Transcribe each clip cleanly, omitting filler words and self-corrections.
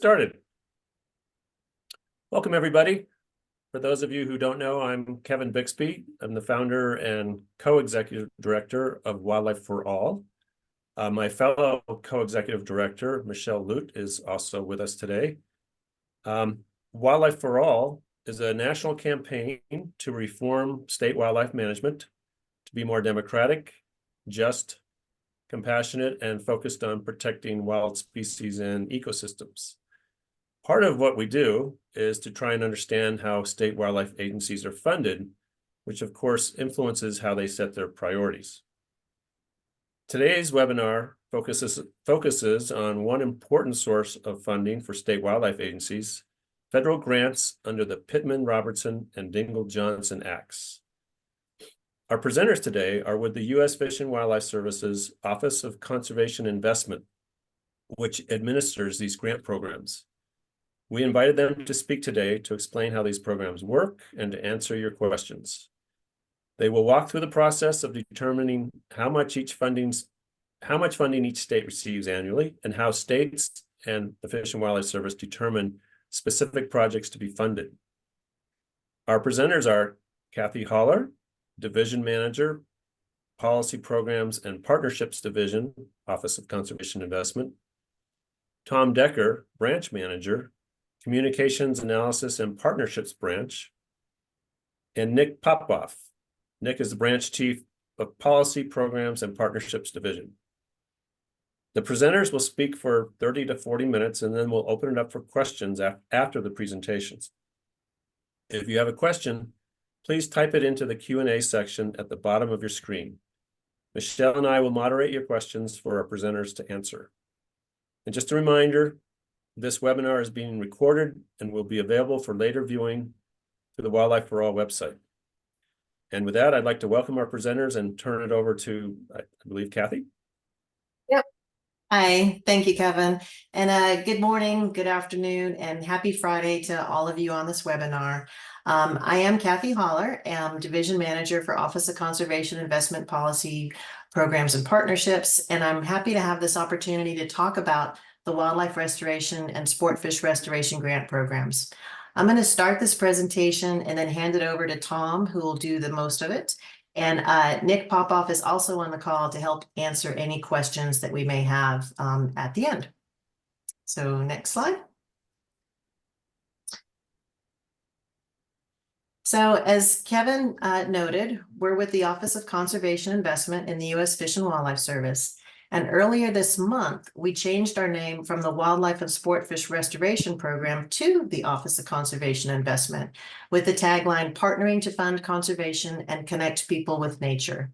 Started. Welcome, everybody. For those of you who don't know, I'm Kevin Bixby. I'm the founder and co-executive director of Wildlife for All. My fellow co-executive director, Michelle Lute, is also with us today. Wildlife for All is a national campaign to reform state wildlife management to be more democratic, just, compassionate, and focused on protecting wild species and ecosystems. Part of what we do is to try and understand how state wildlife agencies are funded, which of course influences how they set their priorities. Today's webinar focuses on one important source of funding for state wildlife agencies, federal grants under the Pittman-Robertson and Dingell-Johnson Acts. Our presenters today are with the U.S. Fish and Wildlife Service's Office of Conservation Investment, which administers these grant programs. We invited them to speak today to explain how these programs work and to answer your questions. They will walk through the process of determining how much funding each state receives annually, and how states and the Fish and Wildlife Service determine specific projects to be funded. Our presenters are Kathy Haller, Division Manager, Policy Programs and Partnerships Division, Office of Conservation Investment; Tom Decker, Branch Manager, Communications Analysis and Partnerships Branch; and Nick Popoff. Nick is the Branch Chief of Policy, Programs, and Partnerships Division. The presenters will speak for 30 to 40 minutes, and then we'll open it up for questions after the presentations. If you have a question, please type it into the Q&A section at the bottom of your screen. Michelle and I will moderate your questions for our presenters to answer. And just a reminder, this webinar is being recorded and will be available for later viewing through the Wildlife for All website. And with that, I'd like to welcome our presenters and turn it over to, I believe, Kathy. Yep. Hi, thank you, Kevin. And good morning, good afternoon, and happy Friday to all of you on this webinar. I am Kathy Haller. I'm Division Manager for Office of Conservation Investment Policy, Programs, and Partnerships, and I'm happy to have this opportunity to talk about the wildlife restoration and sport fish restoration grant programs. I'm going to start this presentation and then hand it over to Tom, who will do the most of it. And Nick Popoff is also on the call to help answer any questions that we may have at the end. So next slide. So as Kevin noted, we're with the Office of Conservation Investment in the U.S. Fish and Wildlife Service. And earlier this month, we changed our name from the Wildlife and Sport Fish Restoration Program to the Office of Conservation Investment, with the tagline, "Partnering to Fund Conservation and Connect People with Nature."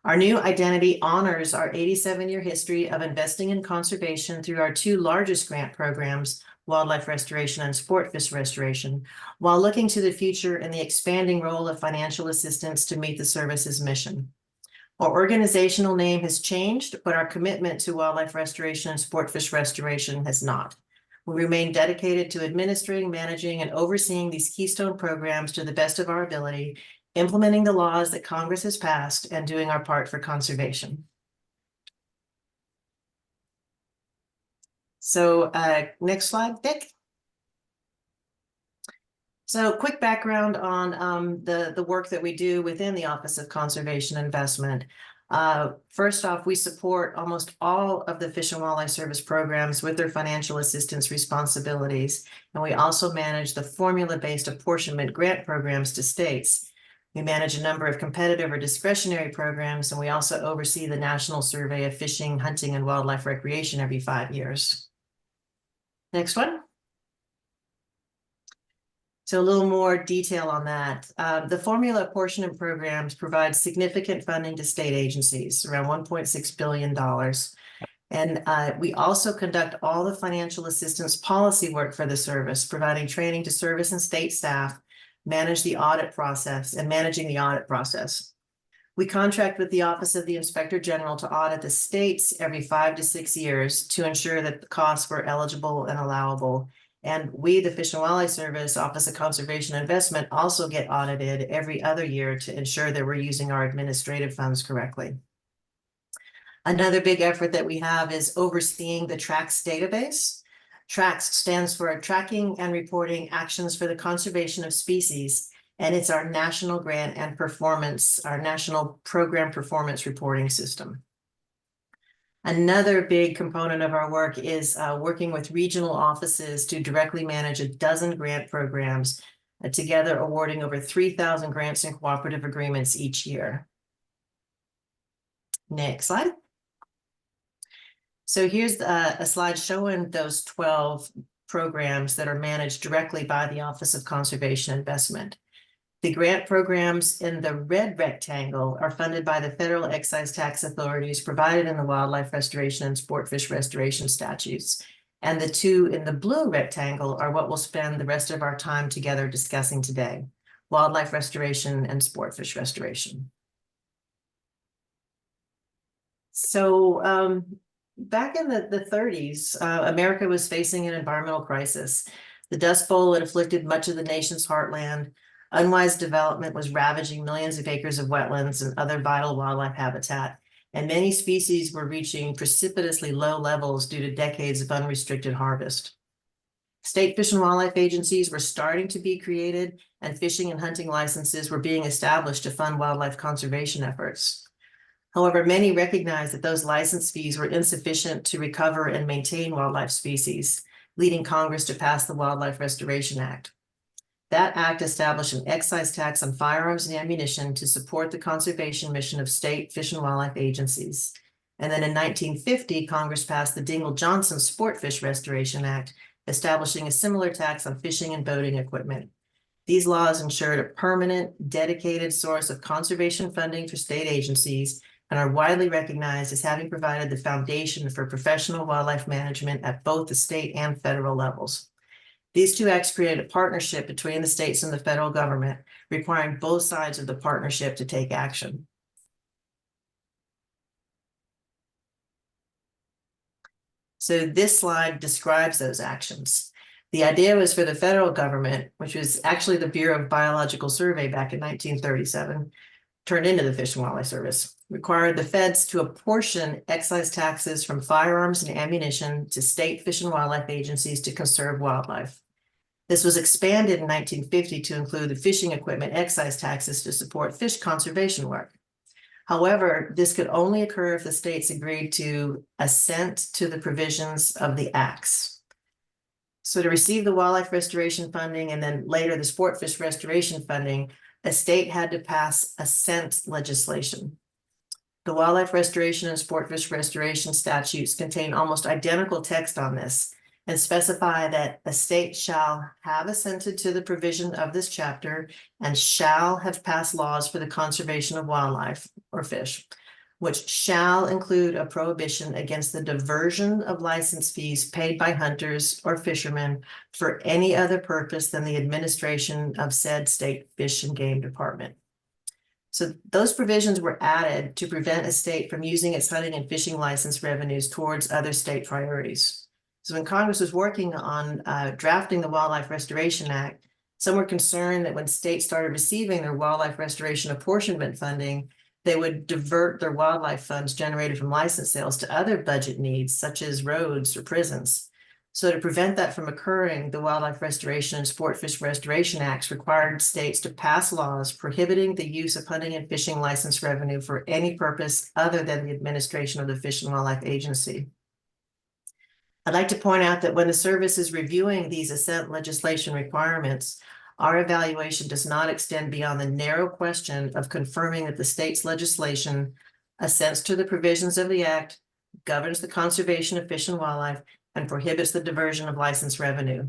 Our new identity honors our 87-year history of investing in conservation through our two largest grant programs, wildlife restoration and sport fish restoration, while looking to the future and the expanding role of financial assistance to meet the service's mission. Our organizational name has changed, but our commitment to wildlife restoration and sport fish restoration has not. We remain dedicated to administering, managing, and overseeing these keystone programs to the best of our ability, implementing the laws that Congress has passed, and doing our part for conservation. So next slide, Dick. So quick background on the work that we do within the Office of Conservation Investment. First off, we support almost all of the Fish and Wildlife Service programs with their financial assistance responsibilities. And we also manage the formula-based apportionment grant programs to states. We manage a number of competitive or discretionary programs, and we also oversee the National Survey of Fishing, Hunting, and Wildlife Recreation every 5 years. Next one. So a little more detail on that. The formula apportionment programs provide significant funding to state agencies, around $1.6 billion. And we also conduct all the financial assistance policy work for the service, providing training to service and state staff, manage the audit process, and managing the audit process. We contract with the Office of the Inspector General to audit the states every 5 to 6 years to ensure that the costs were eligible and allowable. And we, the Fish and Wildlife Service, Office of Conservation Investment, also get audited every other year to ensure that we're using our administrative funds correctly. Another big effort that we have is overseeing the TRACS database. TRACS stands for Tracking and Reporting Actions for the Conservation of Species, and it's our national grant and performance, our national program performance reporting system. Another big component of our work is working with regional offices to directly manage a dozen grant programs, together awarding over 3,000 grants and cooperative agreements each year. Next slide. So here's a slide showing those 12 programs that are managed directly by the Office of Conservation Investment. The grant programs in the red rectangle are funded by the federal excise tax authorities provided in the wildlife restoration and sport fish restoration statutes. And the two in the blue rectangle are what we'll spend the rest of our time together discussing today: wildlife restoration and sport fish restoration. So back in the 30s, America was facing an environmental crisis. The Dust Bowl had afflicted much of the nation's heartland. Unwise development was ravaging millions of acres of wetlands and other vital wildlife habitat, and many species were reaching precipitously low levels due to decades of unrestricted harvest. State fish and wildlife agencies were starting to be created, and fishing and hunting licenses were being established to fund wildlife conservation efforts. However, many recognized that those license fees were insufficient to recover and maintain wildlife species, leading Congress to pass the Wildlife Restoration Act. That act established an excise tax on firearms and ammunition to support the conservation mission of state fish and wildlife agencies. And then in 1950, Congress passed the Dingell-Johnson Sport Fish Restoration Act, establishing a similar tax on fishing and boating equipment. These laws ensured a permanent, dedicated source of conservation funding for state agencies and are widely recognized as having provided the foundation for professional wildlife management at both the state and federal levels. These two acts created a partnership between the states and the federal government, requiring both sides of the partnership to take action. So this slide describes those actions. The idea was for the federal government, which was actually the Bureau of Biological Survey back in 1937, turned into the Fish and Wildlife Service, required the feds to apportion excise taxes from firearms and ammunition to state fish and wildlife agencies to conserve wildlife. This was expanded in 1950 to include the fishing equipment excise taxes to support fish conservation work. However, this could only occur if the states agreed to assent to the provisions of the acts. So to receive the wildlife restoration funding and then later the sport fish restoration funding, a state had to pass assent legislation. The wildlife restoration and sport fish restoration statutes contain almost identical text on this, and specify that a state shall have assented to the provision of this chapter and shall have passed laws for the conservation of wildlife or fish, which shall include a prohibition against the diversion of license fees paid by hunters or fishermen for any other purpose than the administration of said state fish and game department. So those provisions were added to prevent a state from using its hunting and fishing license revenues towards other state priorities. So when Congress was working on drafting the Wildlife Restoration Act, some were concerned that when states started receiving their wildlife restoration apportionment funding, they would divert their wildlife funds generated from license sales to other budget needs, such as roads or prisons. So to prevent that from occurring, the Wildlife Restoration and Sport Fish Restoration Acts required states to pass laws prohibiting the use of hunting and fishing license revenue for any purpose other than the administration of the Fish and Wildlife Agency. I'd like to point out that when the service is reviewing these assent legislation requirements, our evaluation does not extend beyond the narrow question of confirming that the state's legislation assents to the provisions of the act, governs the conservation of fish and wildlife, and prohibits the diversion of license revenue.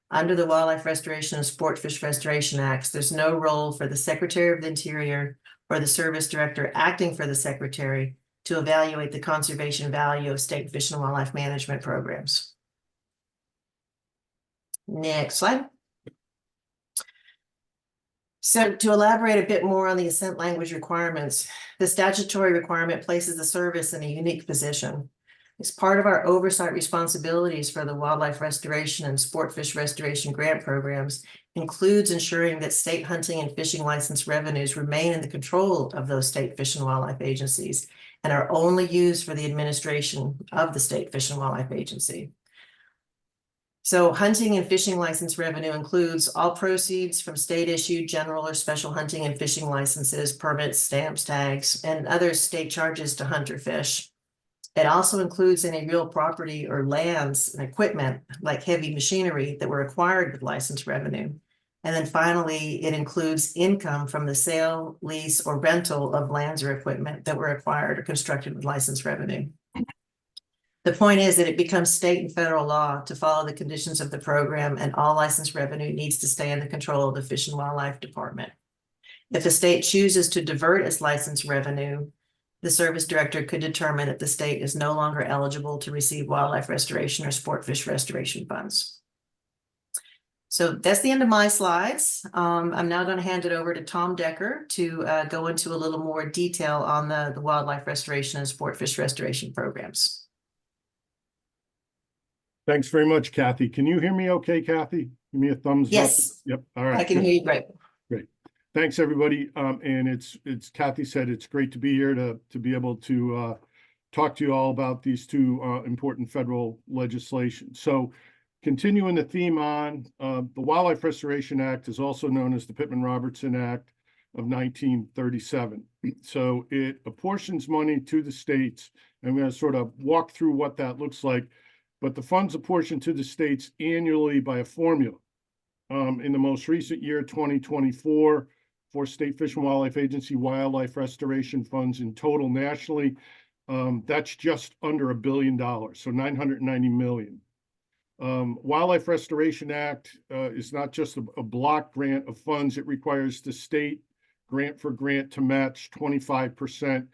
Under the Wildlife Restoration and Sport Fish Restoration Acts, there's no role for the Secretary of the Interior or the Service Director acting for the Secretary to evaluate the conservation value of state fish and wildlife management programs. Next slide. So to elaborate a bit more on the assent language requirements, the statutory requirement places the service in a unique position. As part of our oversight responsibilities for the wildlife restoration and sport fish restoration grant programs includes ensuring that state hunting and fishing license revenues remain in the control of those state fish and wildlife agencies and are only used for the administration of the state fish and wildlife agency. So hunting and fishing license revenue includes all proceeds from state-issued general or special hunting and fishing licenses, permits, stamps, tags, and other state charges to hunt or fish. It also includes any real property or lands and equipment like heavy machinery that were acquired with license revenue. And then finally, it includes income from the sale, lease, or rental of lands or equipment that were acquired or constructed with license revenue. The point is that it becomes state and federal law to follow the conditions of the program, and all license revenue needs to stay in the control of the Fish and Wildlife Department. If the state chooses to divert its license revenue, the service director could determine that the state is no longer eligible to receive wildlife restoration or sport fish restoration funds. So that's the end of my slides. I'm now going to hand it over to Tom Decker to go into a little more detail on the wildlife restoration and sport fish restoration programs. Thanks very much, Kathy. Can you hear me okay, Kathy? Give me a thumbs up. Yes. Yep. All right. I can hear you great. Great. Thanks, everybody. And it's Kathy said, it's great to be here to be able to talk to you all about these two important federal legislation. So continuing the theme on the Wildlife Restoration Act is also known as the Pittman-Robertson Act of 1937. So it apportions money to the states. And I'm going to sort of walk through what that looks like. But the funds apportioned to the states annually by a formula. In the most recent year, 2024, for State Fish and Wildlife Agency wildlife restoration funds in total nationally, that's just under $1 billion, so $990 million. Wildlife Restoration Act is not just a block grant of funds. It requires the state grant for grant to match 25%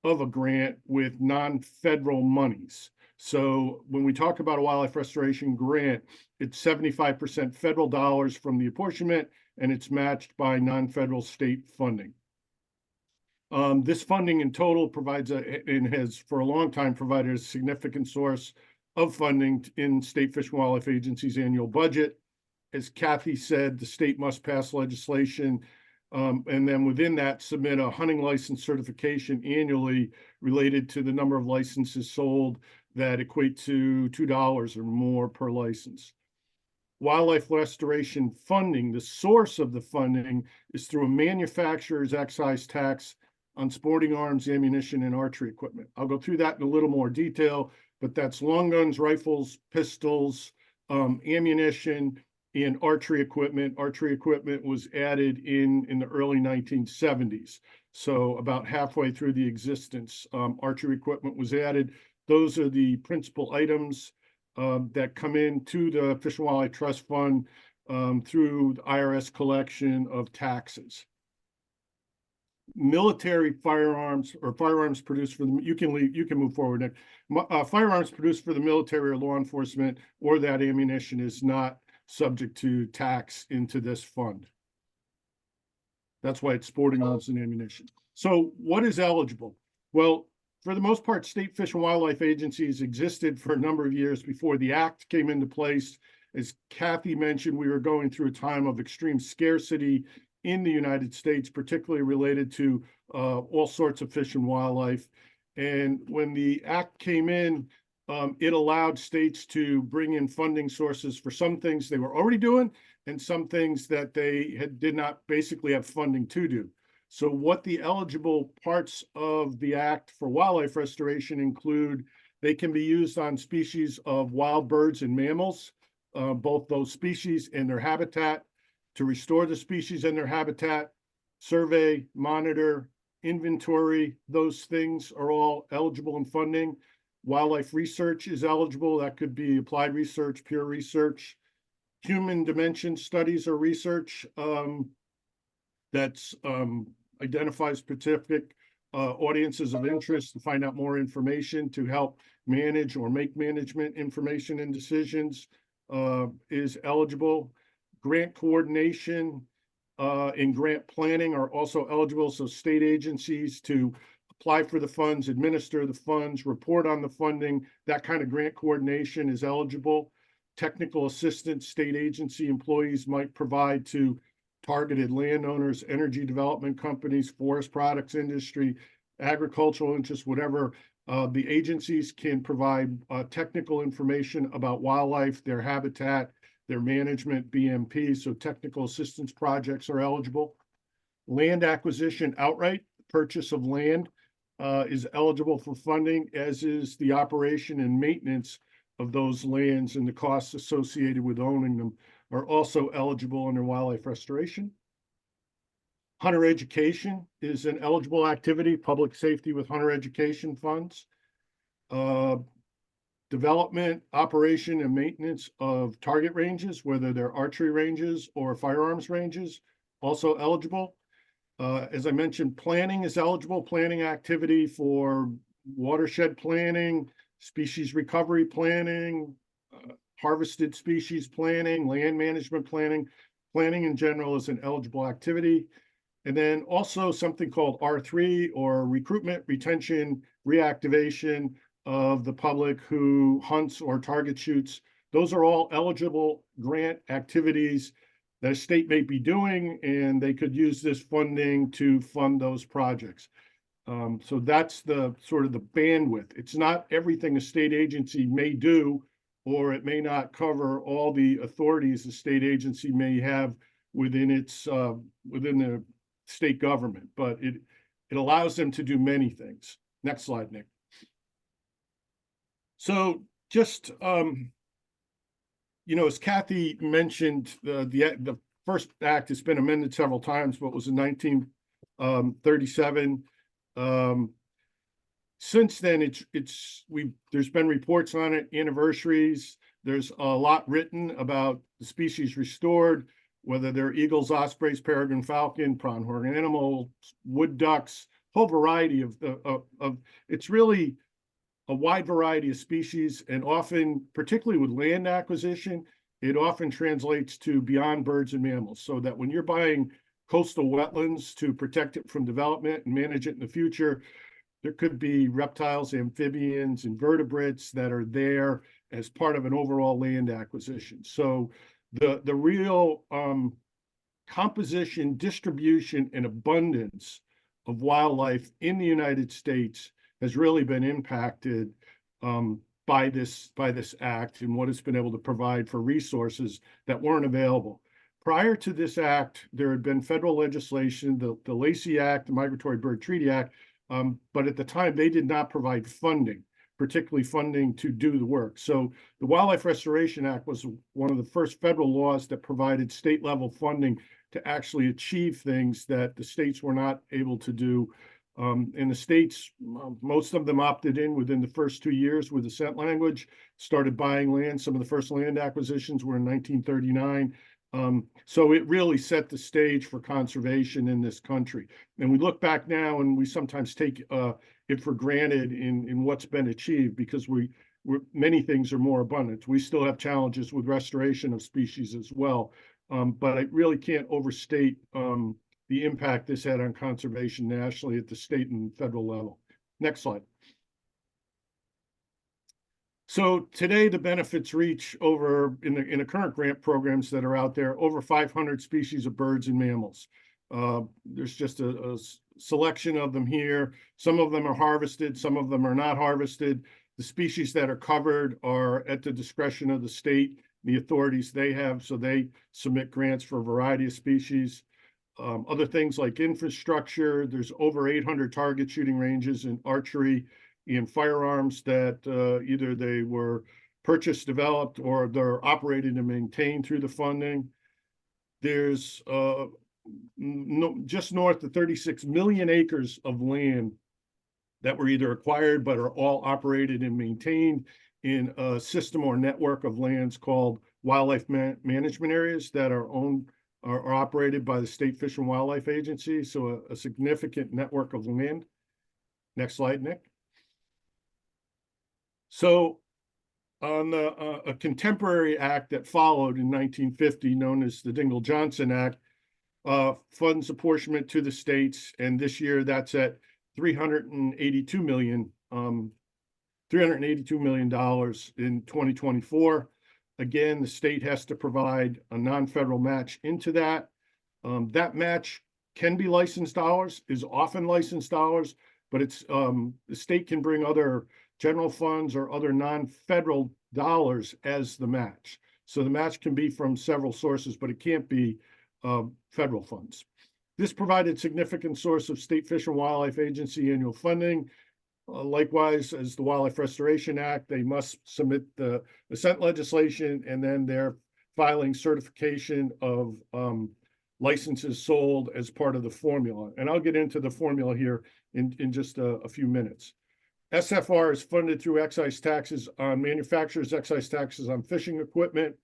of a grant with non-federal monies. So when we talk about a wildlife restoration grant, it's 75% federal dollars from the apportionment, and it's matched by non-federal state funding. This funding in total provides and has for a long time provided a significant source of funding in State Fish and Wildlife Agency's annual budget. As Kathy said, the state must pass legislation and then within that submit a hunting license certification annually related to the number of licenses sold that equate to $2 or more per license. Wildlife restoration funding, the source of the funding is through a manufacturer's excise tax on sporting arms, ammunition, and archery equipment. I'll go through that in a little more detail, but that's long guns, rifles, pistols, ammunition, and archery equipment. Archery equipment was added in the early 1970s. So about halfway through the existence, archery equipment was added. Those are the principal items that come into the Fish and Wildlife Trust Fund through the IRS collection of taxes. Military firearms or firearms produced for the, you can move forward, Nick. Firearms produced for the military or law enforcement or that ammunition is not subject to tax into this fund. That's why it's sporting arms and ammunition. So what is eligible? Well, for the most part, state fish and wildlife agencies existed for a number of years before the act came into place. As Kathy mentioned, we were going through a time of extreme scarcity in the United States, particularly related to all sorts of fish and wildlife. And when the act came in, it allowed states to bring in funding sources for some things they were already doing and some things that they did not basically have funding to do. So what the eligible parts of the Act for wildlife restoration include, they can be used on species of wild birds and mammals, both those species and their habitat, to restore the species and their habitat, survey, monitor, inventory, those things are all eligible in funding. Wildlife research is eligible. That could be applied research, peer research. Human dimension studies or research that's identifies specific audiences of interest to find out more information to help manage or make management information and decisions is eligible. Grant coordination and grant planning are also eligible. So state agencies to apply for the funds, administer the funds, report on the funding, that kind of grant coordination is eligible. Technical assistance state agency employees might provide to targeted landowners, energy development companies, forest products industry, agricultural interests, whatever The agencies can provide technical information about wildlife, their habitat, their management, BMP, so technical assistance projects are eligible. Land acquisition outright, purchase of land is eligible for funding, as is the operation and maintenance of those lands, and the costs associated with owning them are also eligible under wildlife restoration. Hunter education is an eligible activity, public safety with hunter education funds. Development, operation, and maintenance of target ranges, whether they're archery ranges or firearms ranges, also eligible. As I mentioned, planning is eligible, planning activity for watershed planning, species recovery planning, harvested species planning, land management planning. Planning in general is an eligible activity. And then also something called R3, or recruitment, retention, reactivation of the public who hunts or target shoots. Those are all eligible grant activities that a state may be doing, and they could use this funding to fund those projects. So that's the sort of the bandwidth. It's not everything a state agency may do, or it may not cover all the authorities the state agency may have within its within the state government, but it allows them to do many things. Next slide, Nick. So just you know, as Kathy mentioned, the first act has been amended several times, but was in 1937. Since then, there's been reports on it, anniversaries. There's a lot written about the species restored, whether they're eagles, ospreys, peregrine falcon, pronghorn animals, wood ducks, whole variety of it's really a wide variety of species, and often, particularly with land acquisition, it often translates to beyond birds and mammals, so that when you're buying coastal wetlands to protect it from development and manage it in the future, there could be reptiles, amphibians, invertebrates that are there as part of an overall land acquisition. So the real composition, distribution, and abundance of wildlife in the United States has really been impacted by this act and what it's been able to provide for resources that weren't available. Prior to this act, there had been federal legislation, the Lacey Act, the Migratory Bird Treaty Act, but at the time they did not provide funding, particularly funding to do the work. So the Wildlife Restoration Act was one of the first federal laws that provided state level funding to actually achieve things that the states were not able to do. And the states, most of them opted in within the first 2 years with assent language, started buying land. Some of the first land acquisitions were in 1939. So it really set the stage for conservation in this country. And we look back now and we sometimes take it for granted in what's been achieved, because many things are more abundant. We still have challenges with restoration of species as well. But I really can't overstate the impact this had on conservation nationally at the state and federal level. Next slide. So today the benefits reach over, in the current grant programs that are out there, over 500 species of birds and mammals. There's just a selection of them here. Some of them are harvested, some of them are not harvested. The species that are covered are at the discretion of the state, the authorities they have, so they submit grants for a variety of species. Other things like infrastructure, there's over 800 target shooting ranges in archery and firearms that either they were purchased, developed, or they're operated and maintained through the funding. There's just north of 36 million acres of land that were either acquired but are all operated and maintained in a system or network of lands called wildlife management areas that are owned are operated by the State Fish and Wildlife Agency, so a significant network of land. Next slide, Nick. So on a contemporary act that followed in 1950, known as the Dingell-Johnson Act, funds apportionment to the states, and this year that's at $382 million in 2024. Again, the state has to provide a non-federal match into that. That match can be licensed dollars, is often licensed dollars, but it's, the state can bring other general funds or other non-federal dollars as the match. So the match can be from several sources, but it can't be federal funds. This provided significant source of State Fish and Wildlife Agency annual funding. Likewise, as the Wildlife Restoration Act, they must submit the assent legislation, and then they're filing certification of licenses sold as part of the formula. And I'll get into the formula here in just a few minutes. SFR is funded through excise taxes on manufacturers, excise taxes on fishing equipment,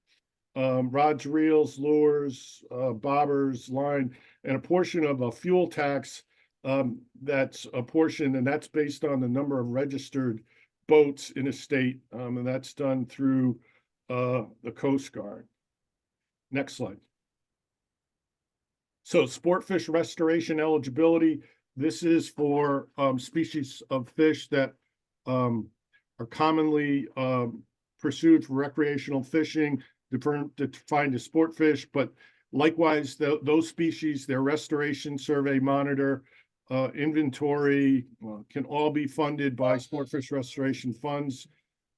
rods, reels, lures, bobbers, line, and a portion of a fuel tax. That's a portion, and that's based on the number of registered boats in a state, and that's done through the Coast Guard. Next slide. So sport fish restoration eligibility. This is for species of fish that are commonly pursued for recreational fishing, defined as sport fish, but likewise, those species, their restoration, survey, monitor, inventory can all be funded by sport fish restoration funds.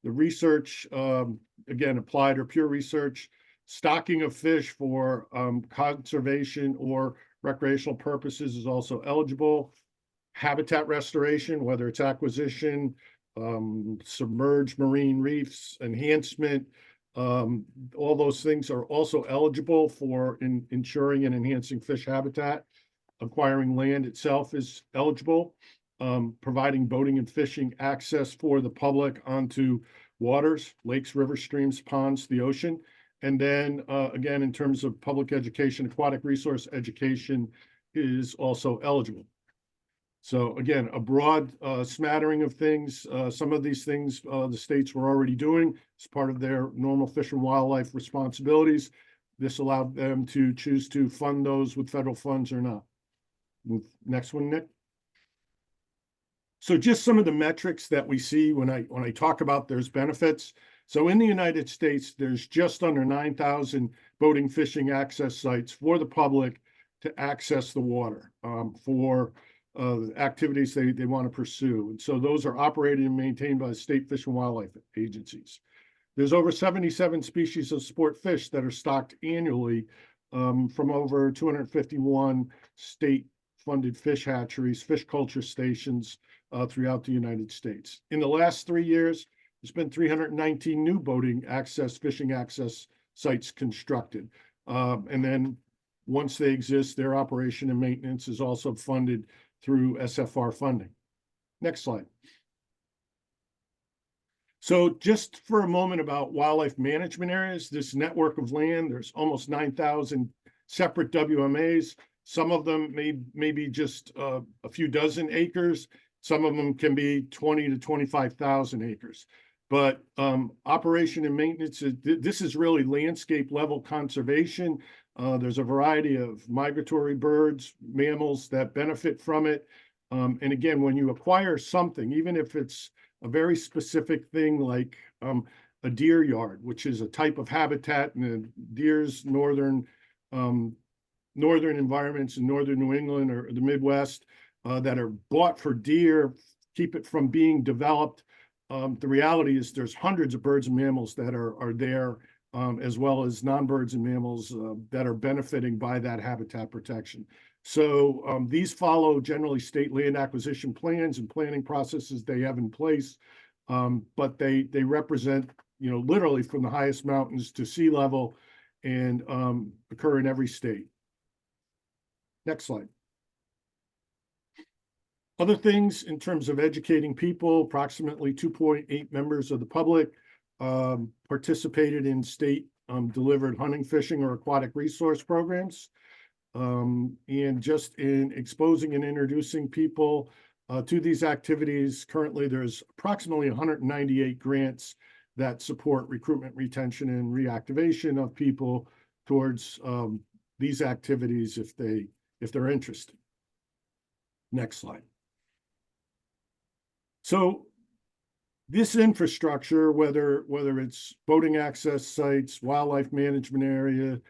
The research, again, applied or pure research, stocking of fish for conservation or recreational purposes is also eligible. Habitat restoration, whether it's acquisition, submerged marine reefs, enhancement, all those things are also eligible for ensuring and enhancing fish habitat. Acquiring land itself is eligible. Providing boating and fishing access for the public onto waters, lakes, rivers, streams, ponds, the ocean. And then again, in terms of public education, aquatic resource education is also eligible. So again, a broad smattering of things. Some of these things the states were already doing as part of their normal fish and wildlife responsibilities. This allowed them to choose to fund those with federal funds or not. Next one, Nick. So just some of the metrics that we see when I talk about there's benefits. So in the United States, there's just under 9,000 boating, fishing access sites for the public to access the water for activities they want to pursue. And so those are operated and maintained by the state fish and wildlife agencies. There's over 77 species of sport fish that are stocked annually from over 251 state-funded fish hatcheries, fish culture stations throughout the United States. In the last 3 years, there's been 319 new boating access, fishing access sites constructed. And then once they exist, their operation and maintenance is also funded through SFR funding. Next slide. So just for a moment about wildlife management areas, this network of land, there's almost 9,000 separate WMAs. Some of them may be just a few dozen acres. Some of them can be 20 to 25,000 acres. But operation and maintenance, this is really landscape level conservation. There's a variety of migratory birds, mammals that benefit from it. And again, when you acquire something, even if it's a very specific thing like a deer yard, which is a type of habitat in the deer's northern environments in northern New England or the Midwest that are bought for deer, keep it from being developed. The reality is there's hundreds of birds and mammals that are there, as well as non-birds and mammals that are benefiting by that habitat protection. So these follow generally state land acquisition plans and planning processes they have in place, but they represent, literally from the highest mountains to sea level and occur in every state. Next slide. Other things in terms of educating people, approximately 2.8 members of the public participated in state delivered hunting, fishing, or aquatic resource programs. And just in exposing and introducing people to these activities, currently there's approximately 198 grants that support recruitment, retention, and reactivation of people towards these activities if they're interested. Next slide. So this infrastructure, whether it's boating access sites, wildlife management area,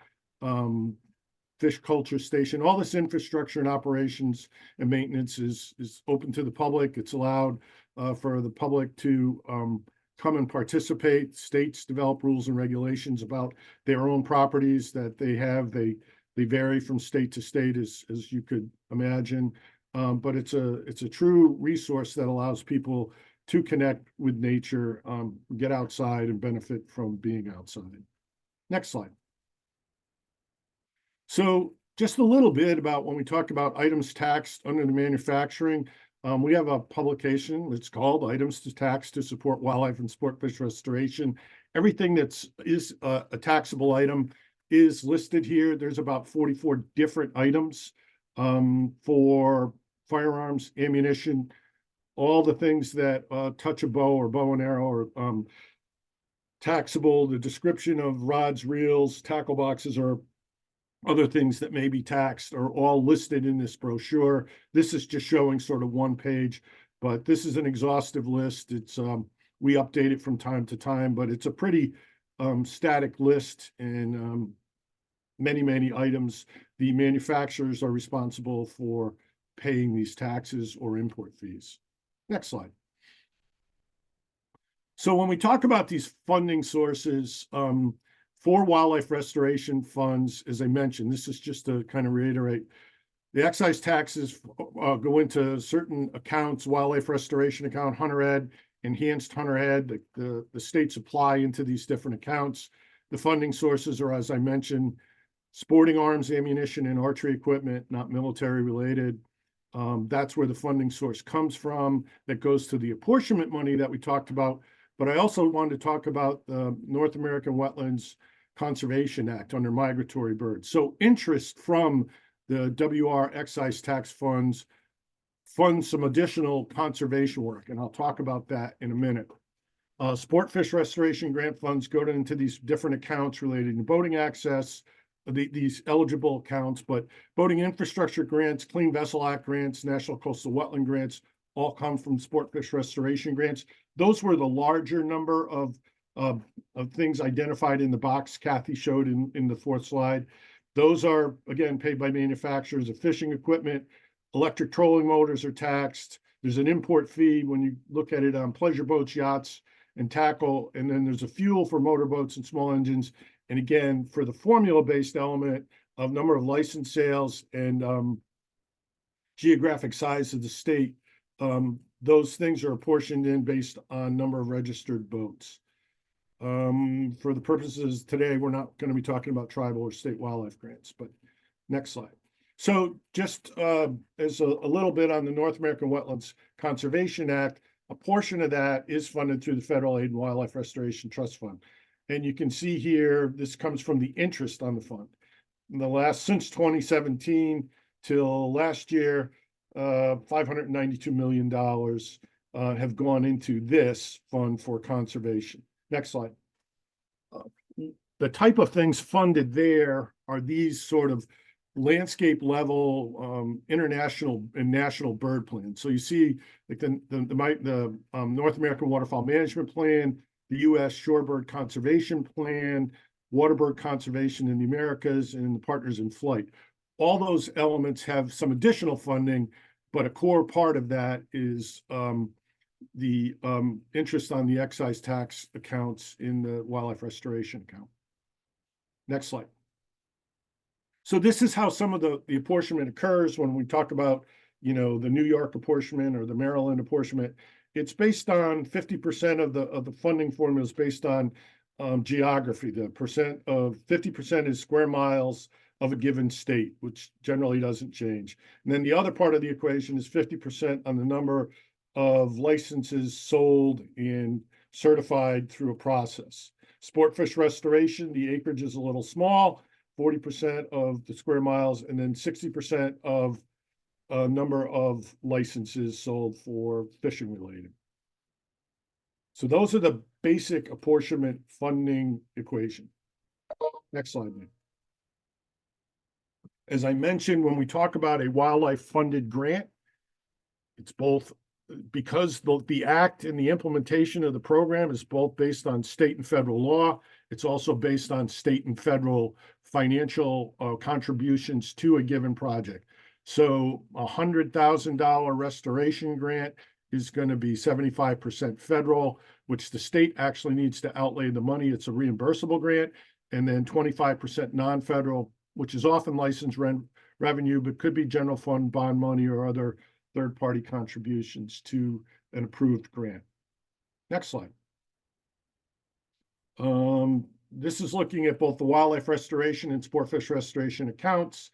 fish culture station. All this infrastructure and operations and maintenance is open to the public. It's allowed for the public to come and participate. States develop rules and regulations about their own properties that they have. They vary from state to state, as you could imagine. But it's a true resource that allows people to connect with nature, get outside and benefit from being outside. Next slide. So just a little bit about when we talk about items taxed under the manufacturing, we have a publication that's called Items to Tax to Support Wildlife and Sport Fish Restoration. Everything is a taxable item is listed here. There's about 44 different items for firearms, ammunition, all the things that touch a bow or bow and arrow or taxable. The description of rods, reels, tackle boxes, or other things that may be taxed are all listed in this brochure. This is just showing sort of one page, but this is an exhaustive list. It's we update it from time to time, but it's a pretty static list, and many items. The manufacturers are responsible for paying these taxes or import fees. Next slide. So when we talk about these funding sources, for wildlife restoration funds, as I mentioned, this is just to kind of reiterate, the excise taxes go into certain accounts: wildlife restoration account, hunter ed, enhanced hunter ed. The states apply into these different accounts. The funding sources are, as I mentioned, sporting arms, ammunition, and archery equipment, not military related. That's where the funding source comes from. That goes to the apportionment money that we talked about. But I also wanted to talk about the North American Wetlands Conservation Act under migratory birds. So interest from the WR excise tax funds fund some additional conservation work, and I'll talk about that in a minute. Sport fish restoration grant funds go into these different accounts related to boating access, these eligible accounts, but boating infrastructure grants, Clean Vessel Act grants, National Coastal Wetland grants, all come from sport fish restoration grants. Those were the larger number of things identified in the box Kathy showed in the fourth slide. Those are, again, paid by manufacturers of fishing equipment. Electric trolling motors are taxed. There's an import fee when you look at it on pleasure boats, yachts, and tackle. And then there's a fuel for motorboats and small engines. And again, for the formula-based element of number of license sales and geographic size of the state, those things are apportioned in based on number of registered boats. For the purposes today, we're not going to be talking about tribal or state wildlife grants, but next slide. So just as a little bit on the North American Wetlands Conservation Act, a portion of that is funded through the Federal Aid and Wildlife Restoration Trust Fund. And you can see here, this comes from the interest on the fund. In since 2017 till last year, $592 million have gone into this fund for conservation. Next slide. The type of things funded there are these sort of landscape level international and national bird plans. So you see like the North American Waterfowl Management Plan, the U.S. Shorebird Conservation Plan, Waterbird Conservation in the Americas, and the Partners in Flight. All those elements have some additional funding, but a core part of that is the interest on the excise tax accounts in the wildlife restoration account. Next slide. So this is how some of the apportionment occurs when we talk about, the New York apportionment or the Maryland apportionment. It's based on 50% of the funding formula is based on geography. The 50% is square miles of a given state, which generally doesn't change. And then the other part of the equation is 50% on the number of licenses sold and certified through a process. Sport fish restoration, the acreage is a little small, 40% of the square miles, and then 60% of number of licenses sold for fishing related. So those are the basic apportionment funding equation. Next slide, Nick. As I mentioned, when we talk about a wildlife funded grant, it's both because the act and the implementation of the program is both based on state and federal law. It's also based on state and federal financial contributions to a given project. So $100,000 restoration grant is going to be 75% federal, which the state actually needs to outlay the money. It's a reimbursable grant. And then 25% non-federal, which is often licensed revenue, but could be general fund bond money or other third-party contributions to an approved grant. Next slide. This is looking at both the wildlife restoration and sport fish restoration accounts.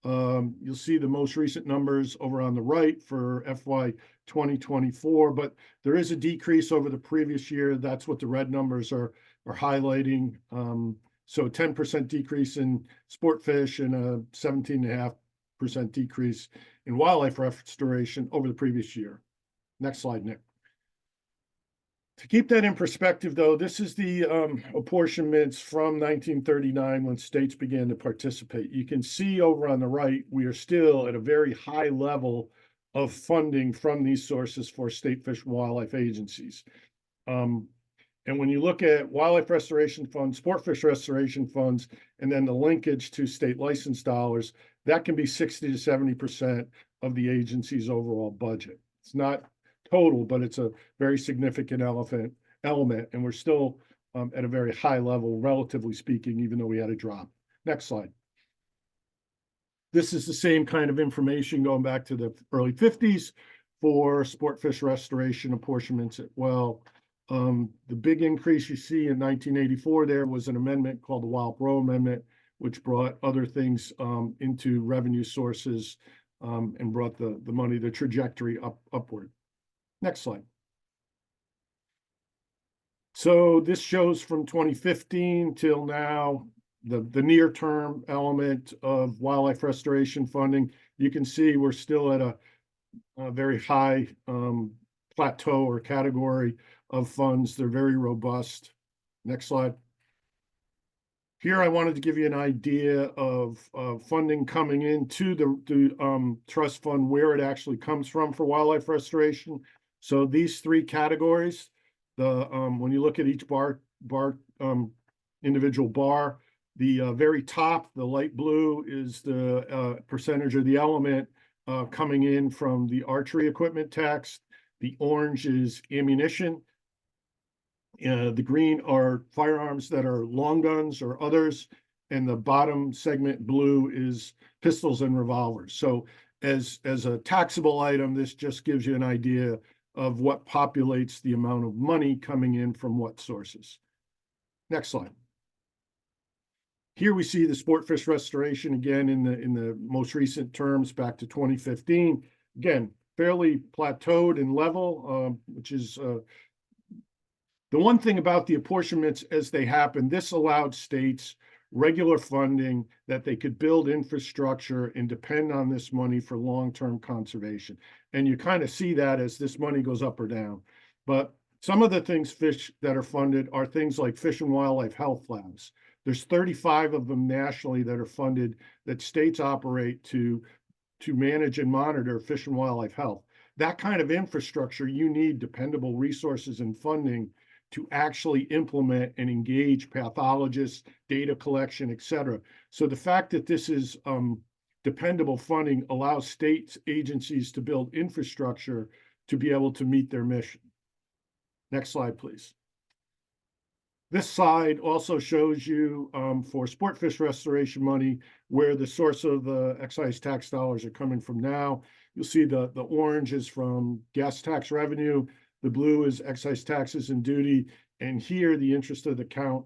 You'll see the most recent numbers over on the right for FY 2024, but there is a decrease over the previous year. That's what the red numbers are highlighting. So 10% decrease in sport fish and a 17.5% decrease in wildlife restoration over the previous year. Next slide, Nick. To keep that in perspective, though, this is the apportionments from 1939 when states began to participate. You can see over on the right, we are still at a very high level of funding from these sources for state fish and wildlife agencies. And when you look at wildlife restoration funds, sport fish restoration funds, and then the linkage to state license dollars, that can be 60 to 70% of the agency's overall budget. It's not total, but it's a very significant element, and we're still at a very high level, relatively speaking, even though we had a drop. Next slide. This is the same kind of information going back to the early 50s for sport fish restoration apportionments as well. The big increase you see in 1984 there was an amendment called the Wild-Roe Amendment, which brought other things into revenue sources and brought the money, the trajectory upward. Next slide. So this shows from 2015 till now, the near-term element of wildlife restoration funding. You can see we're still at a very high plateau or category of funds. They're very robust. Next slide. Here I wanted to give you an idea of funding coming into the trust fund, where it actually comes from for wildlife restoration. So these three categories, when you look at each individual bar, the very top, the light blue, is the percentage of the element coming in from the archery equipment tax. The orange is ammunition. The green are firearms that are long guns or others. And the bottom segment blue is pistols and revolvers. So as a taxable item, this just gives you an idea of what populates the amount of money coming in from what sources. Next slide. Here we see the sport fish restoration again in the most recent terms back to 2015. Again, fairly plateaued and level, which is the one thing about the apportionments as they happen. This allowed states regular funding that they could build infrastructure and depend on this money for long-term conservation. And you kind of see that as this money goes up or down. But some of the things fish that are funded are things like fish and wildlife health labs. There's 35 of them nationally that are funded, that states operate to manage and monitor fish and wildlife health. That kind of infrastructure, you need dependable resources and funding to actually implement and engage pathologists, data collection, et cetera. So the fact that this is dependable funding allows state agencies to build infrastructure to be able to meet their mission. Next slide, please. This slide also shows you for sport fish restoration money, where the source of the excise tax dollars are coming from now. You'll see the orange is from gas tax revenue. The blue is excise taxes and duty. And here the interest of the account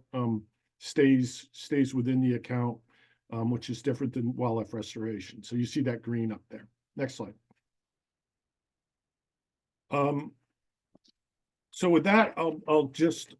stays within the account, which is different than wildlife restoration. So you see that green up there. Next slide. So with that, I'll just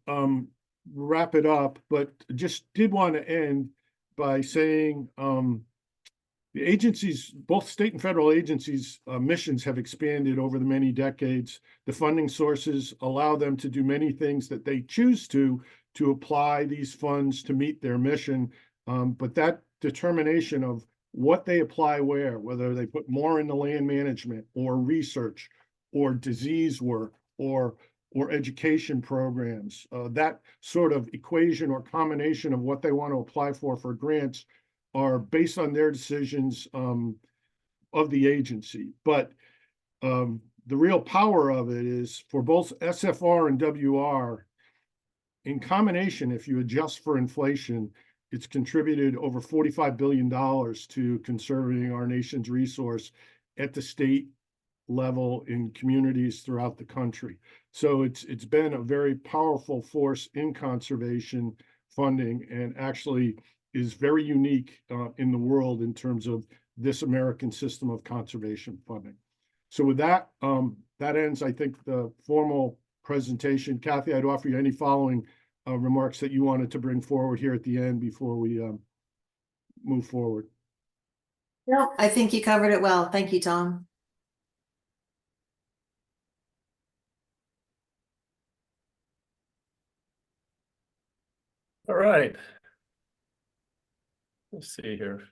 wrap it up, but just did want to end by saying the agencies, both state and federal agencies, missions have expanded over the many decades. The funding sources allow them to do many things that they choose to apply these funds to meet their mission. But that determination of what they apply where, whether they put more into land management or research or disease work or or education programs. That sort of equation or combination of what they want to apply for grants are based on their decisions of the agency. But the real power of it is for both SFR and WR, in combination, if you adjust for inflation, it's contributed over $45 billion to conserving our nation's resource at the state level in communities throughout the country. So it's been a very powerful force in conservation funding, and actually is very unique in the world in terms of this American system of conservation funding. So with that, that ends, I think, the formal presentation. Kathy, I'd offer you any following remarks that you wanted to bring forward here at the end before we move forward. No, I think you covered it well. Thank you, Tom. All right. Let's see here.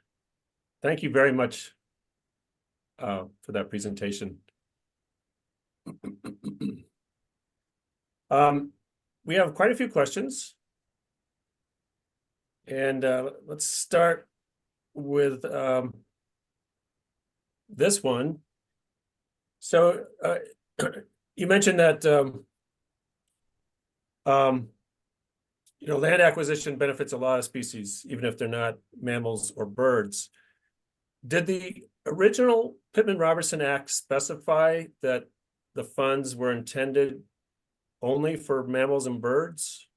Thank you very much for that presentation. We have quite a few questions. And let's start with this one. So you mentioned that land acquisition benefits a lot of species, even if they're not mammals or birds. Did the original Pittman-Robertson Act specify that the funds were intended only for mammals and birds?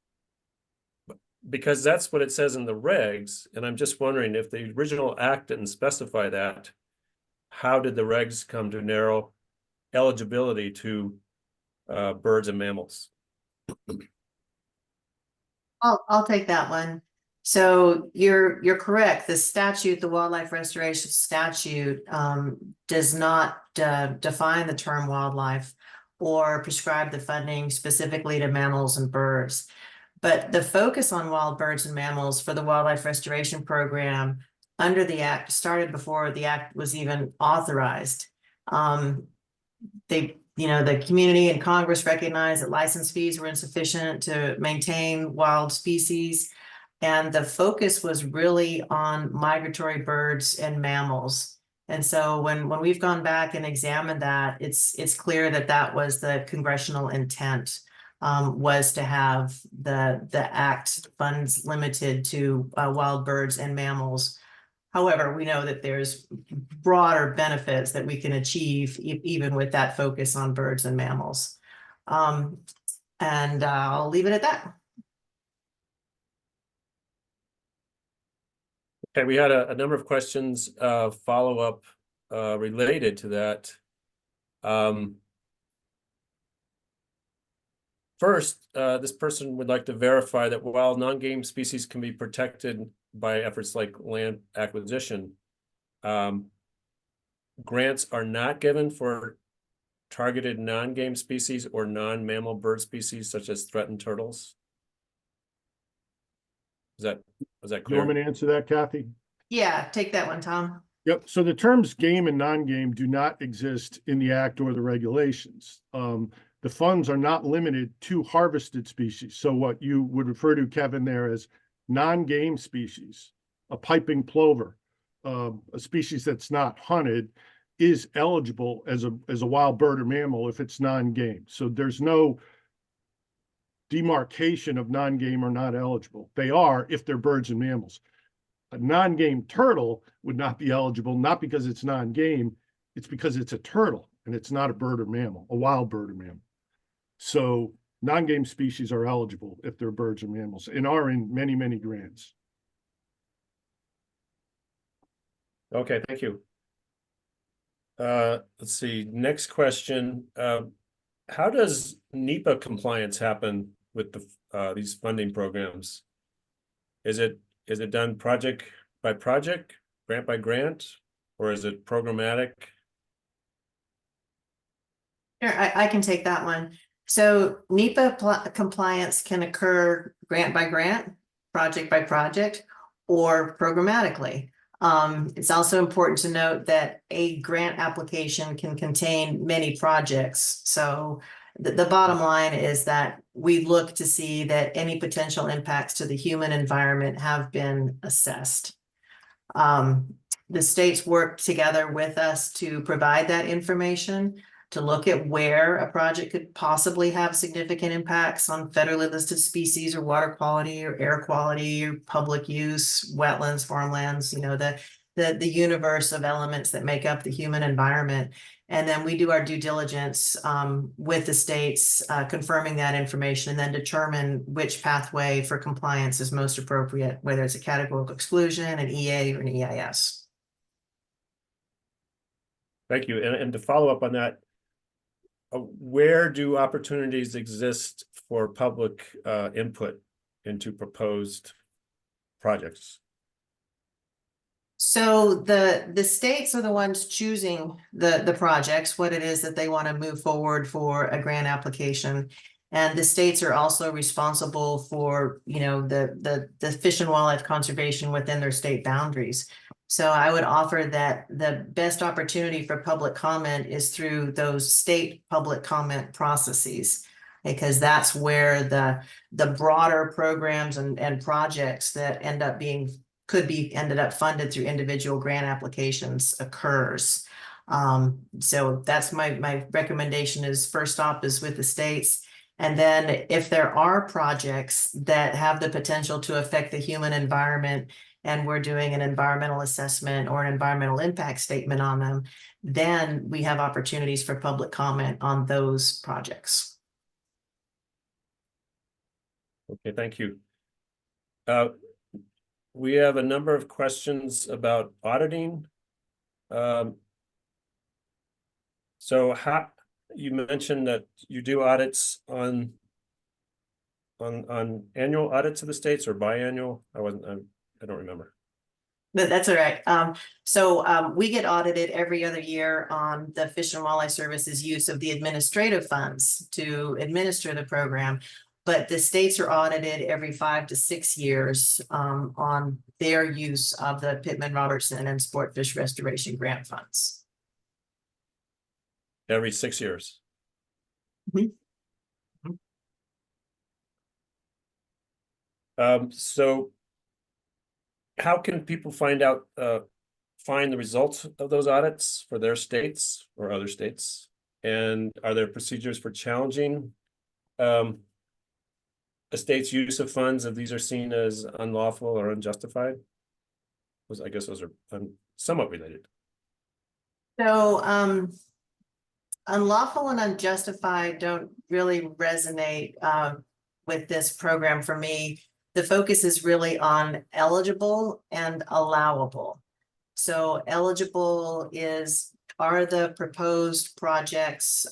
Because that's what it says in the regs, and I'm just wondering if the original act didn't specify that, how did the regs come to narrow eligibility to birds and mammals? I'll take that one. So you're correct. The statute, the wildlife restoration statute, does not define the term wildlife or prescribe the funding specifically to mammals and birds. But the focus on wild birds and mammals for the wildlife restoration program under the act started before the act was even authorized. The community and Congress recognized that license fees were insufficient to maintain wild species. And the focus was really on migratory birds and mammals. And so when we've gone back and examined that, it's clear that that was the congressional intent, was to have the act funds limited to wild birds and mammals. However, we know that there's broader benefits that we can achieve even with that focus on birds and mammals. And I'll leave it at that. Okay, we had a number of questions follow up related to that. First, this person would like to verify that while non-game species can be protected by efforts like land acquisition, grants are not given for targeted non-game species or non-mammal bird species such as threatened turtles. Was that Do you want clear? me to answer that, Kathy? Yeah, take that one, Tom. Yep. So the terms game and non-game do not exist in the act or the regulations. The funds are not limited to harvested species. So what you would refer to, Kevin, there as non-game species, a piping plover, a species that's not hunted, is eligible as a wild bird or mammal if it's non-game. So there's no demarcation of non-game or not eligible. They are if they're birds and mammals. A non-game turtle would not be eligible, not because it's non-game, it's because it's a turtle and it's not a bird or mammal, a wild bird or mammal. So non-game species are eligible if they're birds or mammals and are in many, many grants. Okay, thank you. Let's see, next question. How does NEPA compliance happen with these funding programs? Is it done project by project, grant by grant, or is it programmatic? Sure, I can take that one. So NEPA compliance can occur grant by grant, project by project, or programmatically. It's also important to note that a grant application can contain many projects. So the bottom line is that we look to see that any potential impacts to the human environment have been assessed. The states work together with us to provide that information, to look at where a project could possibly have significant impacts on federally listed species or water quality or air quality or public use, wetlands, farmlands, the universe of elements that make up the human environment. And then we do our due diligence with the states, confirming that information, and then determine which pathway for compliance is most appropriate, whether it's a categorical exclusion, an EA, or an EIS. Thank you. And to follow up on that, where do opportunities exist for public input into proposed projects? So the states are the ones choosing the projects, what it is that they want to move forward for a grant application. And the states are also responsible for, the fish and wildlife conservation within their state boundaries. So I would offer that the best opportunity for public comment is through those state public comment processes, because that's where the broader programs and projects that ended up funded through individual grant applications occurs. So that's my recommendation is first stop is with the states. And then if there are projects that have the potential to affect the human environment and we're doing an environmental assessment or an environmental impact statement on them, then we have opportunities for public comment on those projects. Okay, thank you. We have a number of questions about auditing. So how you mentioned that you do audits on annual audits of the states or biannual? I don't remember. That's all right. So we get audited every other year on the Fish and Wildlife Service's use of the administrative funds to administer the program. But the states are audited every 5 to 6 years on their use of the Pittman-Robertson and Sport Fish Restoration grant funds. Every 6 years. Mhm. So how can people find the results of those audits for their states or other states? And are there procedures for challenging a state's use of funds if these are seen as unlawful or unjustified? I guess those are somewhat related. So unlawful and unjustified don't really resonate with this program for me. The focus is really on eligible and allowable. So eligible are the proposed projects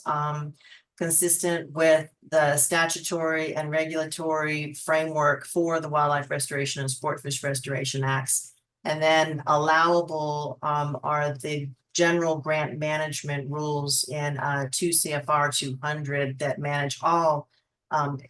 consistent with the statutory and regulatory framework for the Wildlife Restoration and Sport Fish Restoration Acts. And then allowable are the general grant management rules in 2 CFR 200 that manage all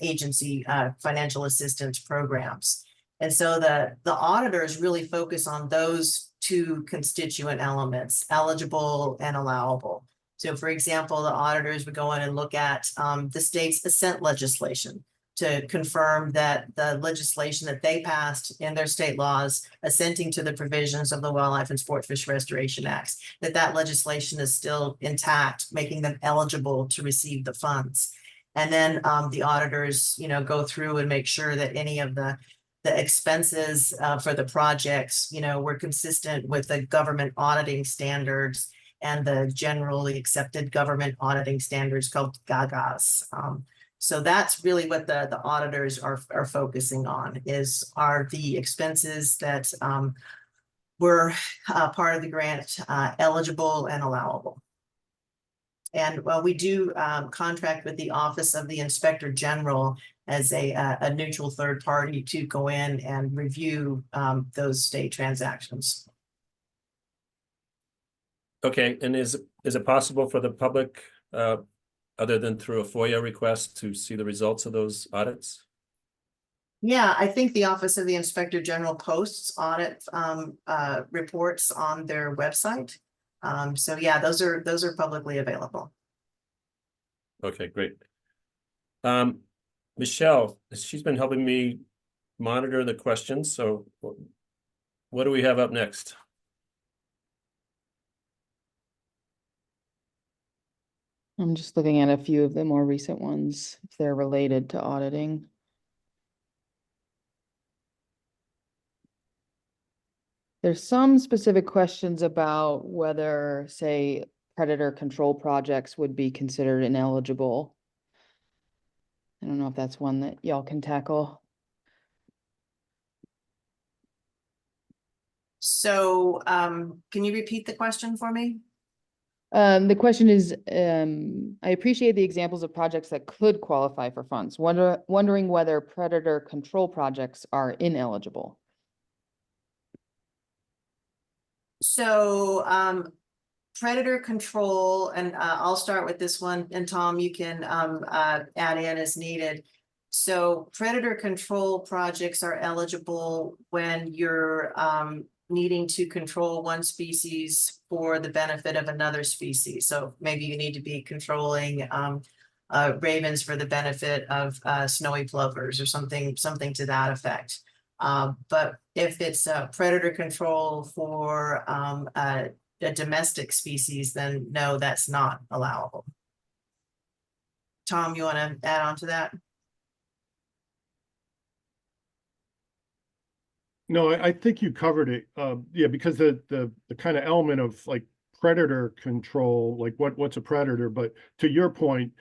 agency financial assistance programs. And so the auditors really focus on those two constituent elements, eligible and allowable. So for example, the auditors would go in and look at the state's assent legislation to confirm that the legislation that they passed in their state laws assenting to the provisions of the Wildlife and Sport Fish Restoration Acts, that legislation is still intact, making them eligible to receive the funds. And then the auditors, go through and make sure that any of the expenses for the projects, were consistent with the government auditing standards and the generally accepted government auditing standards called GAGAs. So that's really what the auditors are focusing on are the expenses that were part of the grant eligible and allowable. And we do contract with the Office of the Inspector General as a neutral third party to go in and review those state transactions. Okay, and is it possible for the public, other than through a FOIA request, to see the results of those audits? Yeah, I think the Office of the Inspector General posts audit reports on their website. So yeah, those are publicly available. Okay, great. Michelle, she's been helping me monitor the questions, so what do we have up next? I'm just looking at a few of the more recent ones, if they're related to auditing. There's some specific questions about whether, say, predator control projects would be considered ineligible. I don't know if that's one that y'all can tackle. So, can you repeat the question for me? The question is, I appreciate the examples of projects that could qualify for funds. Wondering whether predator control projects are ineligible. So, predator control, and I'll start with this one, and Tom, you can add in as needed. So predator control projects are eligible when you're needing to control one species for the benefit of another species. So maybe you need to be controlling ravens for the benefit of snowy plovers or something to that effect. But if it's predator control for a domestic species, then no, that's not allowable. Tom, you want to add on to that? No, I think you covered it. Yeah, because the kind of element of like predator control, like what's a predator, but to your point,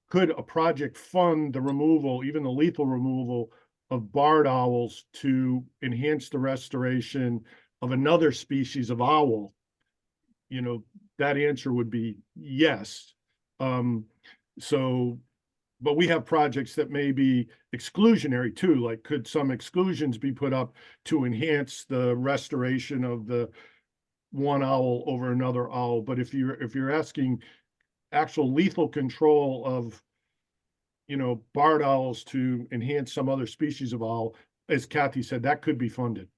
could a project fund the removal, even the lethal removal of barred owls to enhance the restoration of another species of owl? You know, that answer would be yes. So, but we have projects that may be exclusionary too, like could some exclusions be put up to enhance the restoration of the one owl over another owl? But if you're asking actual lethal control of, you know, barred owls to enhance some other species of owl, as Kathy said, that could be funded.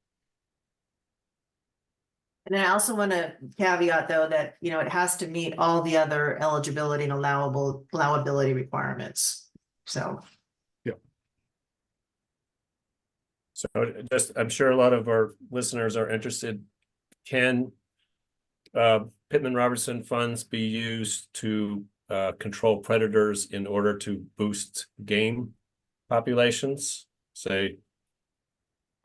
And I also want to caveat though that, you know, it has to meet all the other eligibility and allowability requirements. So. Yeah. So just, I'm sure a lot of our listeners are interested. Can Pittman-Robertson funds be used to control predators in order to boost game populations? Say,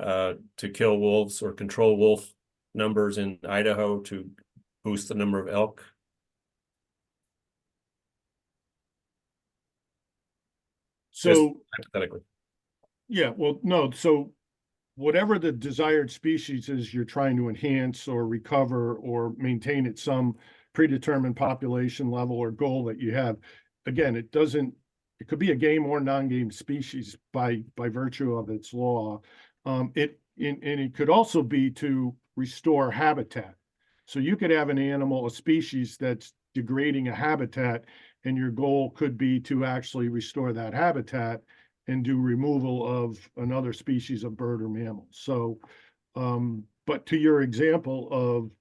to kill wolves or control wolf numbers in Idaho to boost the number of elk? So hypothetically. yeah, well, no, so whatever the desired species is you're trying to enhance or recover or maintain at some predetermined population level or goal that you have, again, it could be a game or non-game species by virtue of its law. And it could also be to restore habitat. So you could have an animal, a species that's degrading a habitat, and your goal could be to actually restore that habitat and do removal of another species of bird or mammal. So, but to your example of,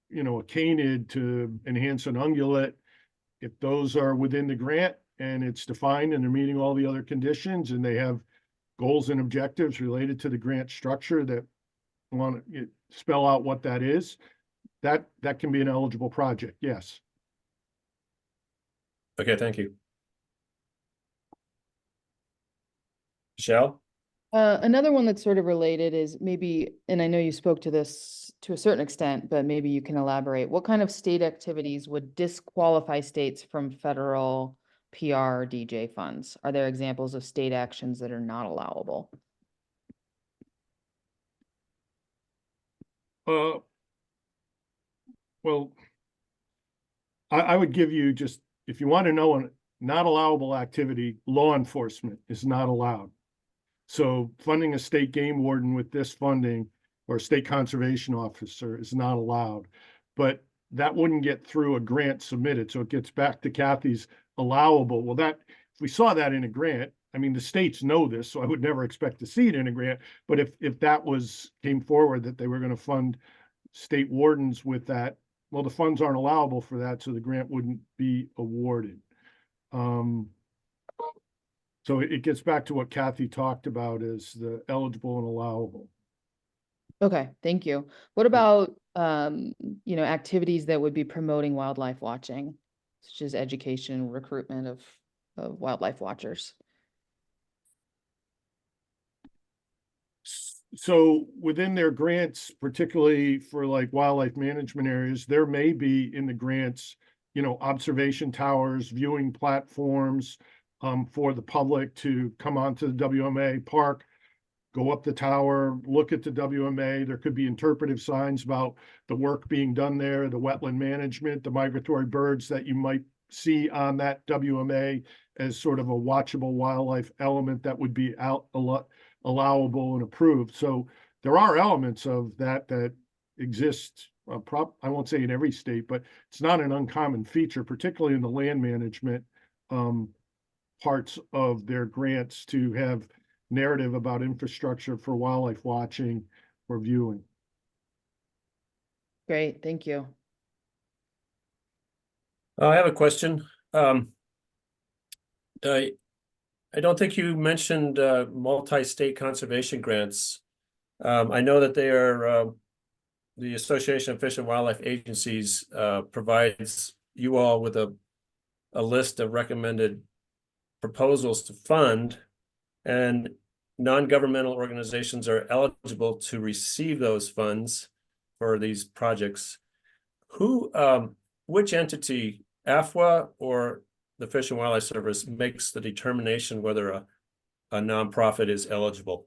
you know, a canid to enhance an ungulate, if those are within the grant and it's defined and they're meeting all the other conditions and they have goals and objectives related to the grant structure that want to spell out what that is, that can be an eligible project, yes. Okay, thank you. Michelle? Another one that's sort of related is maybe, and I know you spoke to this to a certain extent, but maybe you can elaborate. What kind of state activities would disqualify states from federal PR or DJ funds? Are there examples of state actions that are not allowable? Well, I would give you just, if you want to know a not allowable activity, law enforcement is not allowed. So funding a state game warden with this funding or state conservation officer is not allowed. But that wouldn't get through a grant submitted. So it gets back to Kathy's allowable. Well, that if we saw that in a grant, I mean, the states know this, so I would never expect to see it in a grant. But if that came forward that they were going to fund state wardens with that, well, the funds aren't allowable for that, so the grant wouldn't be awarded. So it gets back to what Kathy talked about is the eligible and allowable. Okay, thank you. What about, activities that would be promoting wildlife watching, such as education, recruitment of wildlife watchers? So within their grants, particularly for like wildlife management areas, there may be in the grants, observation towers, viewing platforms for the public to come onto the WMA park, go up the tower, look at the WMA. There could be interpretive signs about the work being done there, the wetland management, the migratory birds that you might see on that WMA as sort of a watchable wildlife element that would be allowable and approved. So there are elements of that that exist. I won't say in every state, but it's not an uncommon feature, particularly in the land management parts of their grants, to have narrative about infrastructure for wildlife watching or viewing. Great, thank you. I have a question. I don't think you mentioned multi-state conservation grants. I know that they are the Association of Fish and Wildlife Agencies provides you all with a list of recommended proposals to fund, and non-governmental organizations are eligible to receive those funds for these projects. Which entity, AFWA or the Fish and Wildlife Service, makes the determination whether a nonprofit is eligible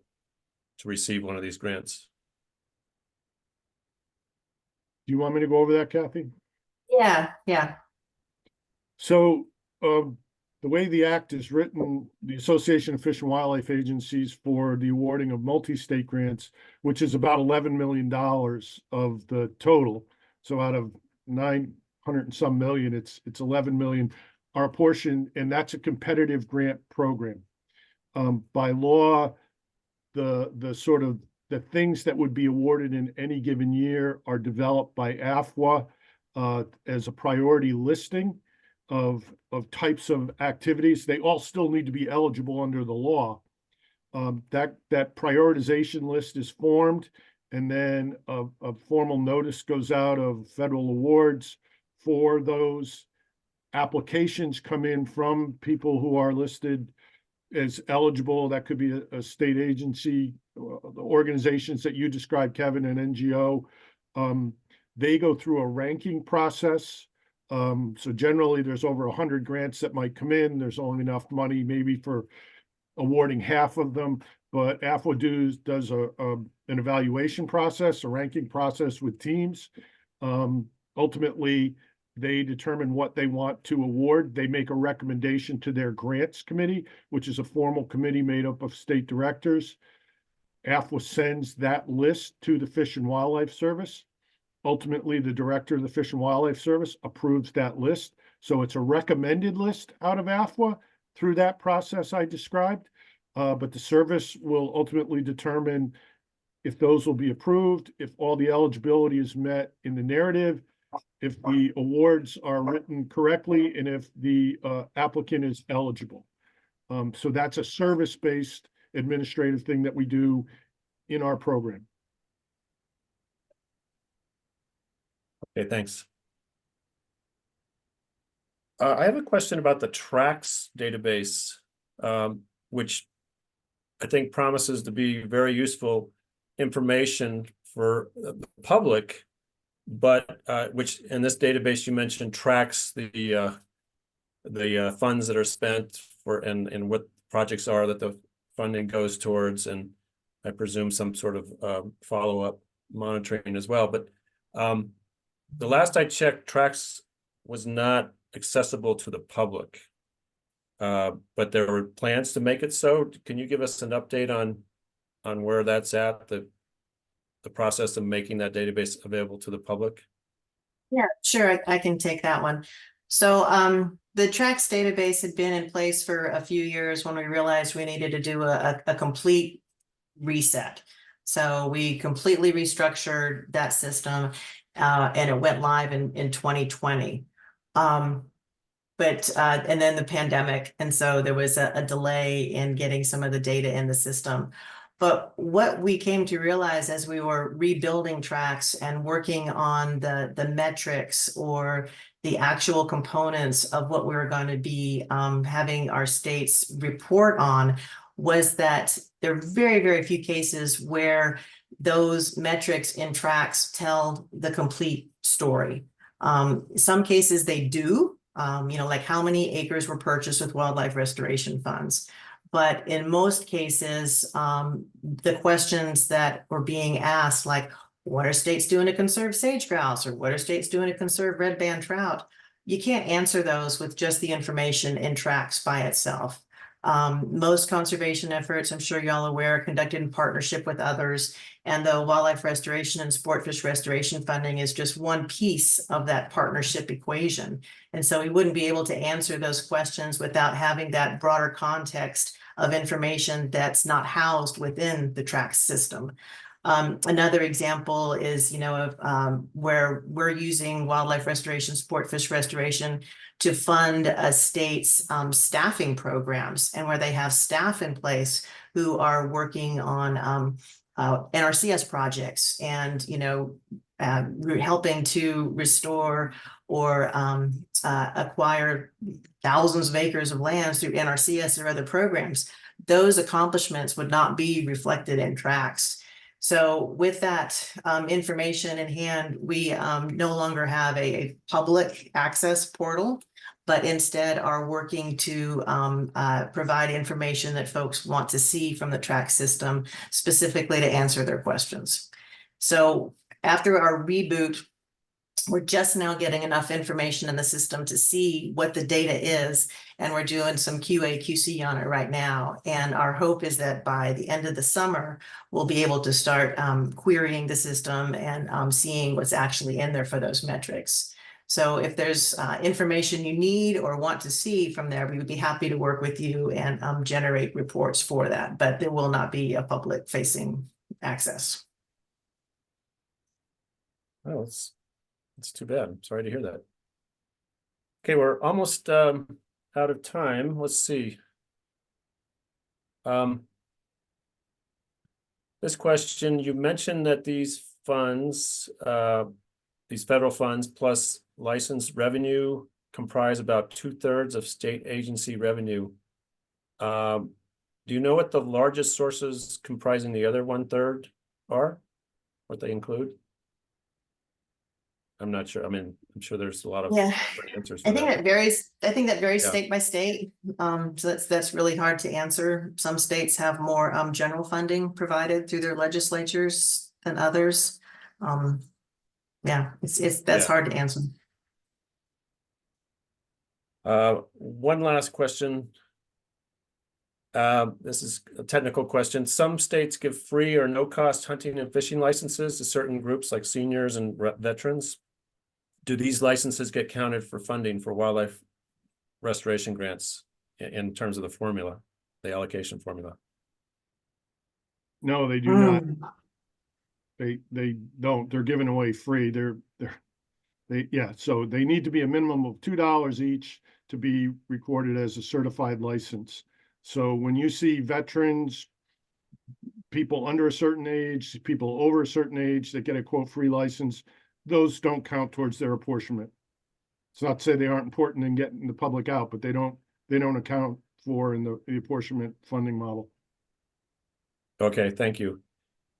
to receive one of these grants? Do you want me to go over that, Kathy? Yeah. So the way the act is written, the Association of Fish and Wildlife Agencies, for the awarding of multi-state grants, which is about $11 million of the total. So out of 900 and some million, it's 11 million, our portion, and that's a competitive grant program. By law, the sort of the things that would be awarded in any given year are developed by AFWA as a priority listing of types of activities. They all still need to be eligible under the law. That prioritization list is formed, and then a formal notice goes out of federal awards for those. Applications come in from people who are listed as eligible. That could be a state agency, the organizations that you described, Kevin, an NGO. They go through a ranking process. So generally there's over 100 grants that might come in. There's only enough money maybe for awarding half of them, but AFWA does an evaluation process, a ranking process with teams. Ultimately, they determine what they want to award. They make a recommendation to their grants committee, which is a formal committee made up of state directors. AFWA sends that list to the Fish and Wildlife Service. Ultimately, the director of the Fish and Wildlife Service approves that list. So it's a recommended list out of AFWA through that process I described. But the service will ultimately determine if those will be approved, if all the eligibility is met in the narrative, if the awards are written correctly, and if the applicant is eligible. So that's a service-based administrative thing that we do in our program. Okay, thanks. I have a question about the tracks database, which I think promises to be very useful information for the public, but which in this database you mentioned tracks the funds that are spent for and what projects are that the funding goes towards, and I presume some sort of follow-up monitoring as well. But the last I checked, tracks was not accessible to the public, but there were plans to make it so. Can you give us an update on where that's at, the process of making that database available to the public? Yeah, sure, I can take that one. So the tracks database had been in place for a few years when we realized we needed to do a complete reset. So we completely restructured that system and it went live in 2020. but and then the pandemic, and so there was a delay in getting some of the data in the system. But what we came to realize as we were rebuilding tracks and working on the metrics or the actual components of what we were going to be having our states report on was that there are very, very few cases where those metrics in tracks tell the complete story. Some cases they do, like how many acres were purchased with wildlife restoration funds. But in most cases, the questions that were being asked, like what are states doing to conserve sage grouse, or what are states doing to conserve red band trout? You can't answer those with just the information in tracks by itself. Most conservation efforts, I'm sure y'all are aware, are conducted in partnership with others. And the wildlife restoration and sport fish restoration funding is just one piece of that partnership equation. And so we wouldn't be able to answer those questions without having that broader context of information that's not housed within the track system. Another example is, where we're using wildlife restoration, sport fish restoration to fund a state's staffing programs, and where they have staff in place who are working on NRCS projects and, helping to restore or acquire thousands of acres of land through NRCS or other programs. Those accomplishments would not be reflected in tracks. So with that information in hand, we no longer have a public access portal, but instead are working to provide information that folks want to see from the track system, specifically to answer their questions. So after our reboot, we're just now getting enough information in the system to see what the data is, and we're doing some QA QC on it right now. And our hope is that by the end of the summer, we'll be able to start querying the system and seeing what's actually in there for those metrics. So if there's information you need or want to see from there, we would be happy to work with you and generate reports for that, but there will not be a public facing access. Oh, it's too bad. I'm sorry to hear that. Okay, we're almost out of time. Let's see. This question, you mentioned that these funds, these federal funds plus licensed revenue comprise about 2/3 of state agency revenue. Do you know what the largest sources comprising the other 1/3 are? What they include? I'm not sure. I mean, I'm sure there's a lot of different answers for I think that. that varies. I think that varies Yeah. state by state. So that's really hard to answer. Some states have more general funding provided through their legislatures than others. That's Yeah. hard to answer. One last question. This is a technical question. Some states give free or no cost hunting and fishing licenses to certain groups like seniors and veterans. Do these licenses get counted for funding for wildlife restoration grants in terms of the formula, the allocation formula? No, they do not. They don't. They're giving away free. So they need to be a minimum of $2 each to be recorded as a certified license. So when you see veterans, people under a certain age, people over a certain age that get a quote free license, those don't count towards their apportionment. It's not to say they aren't important in getting the public out, but they don't account for in the apportionment funding model. Okay, thank you.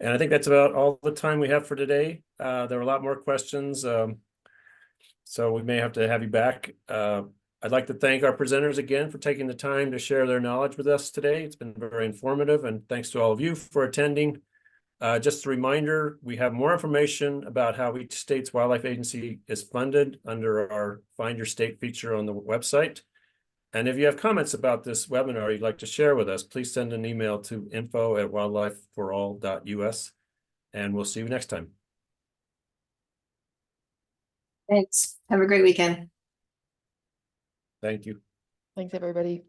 And I think that's about all the time we have for today. There were a lot more questions, so we may have to have you back. I'd like to thank our presenters again for taking the time to share their knowledge with us today. It's been very informative, and thanks to all of you for attending. Just a reminder, we have more information about how each state's wildlife agency is funded under our Find Your State feature on the website. And if you have comments about this webinar you'd like to share with us, please send an email to info@wildlifeforall.us, and we'll see you next time. Thanks. Have a great weekend. Thank you. Thanks, everybody.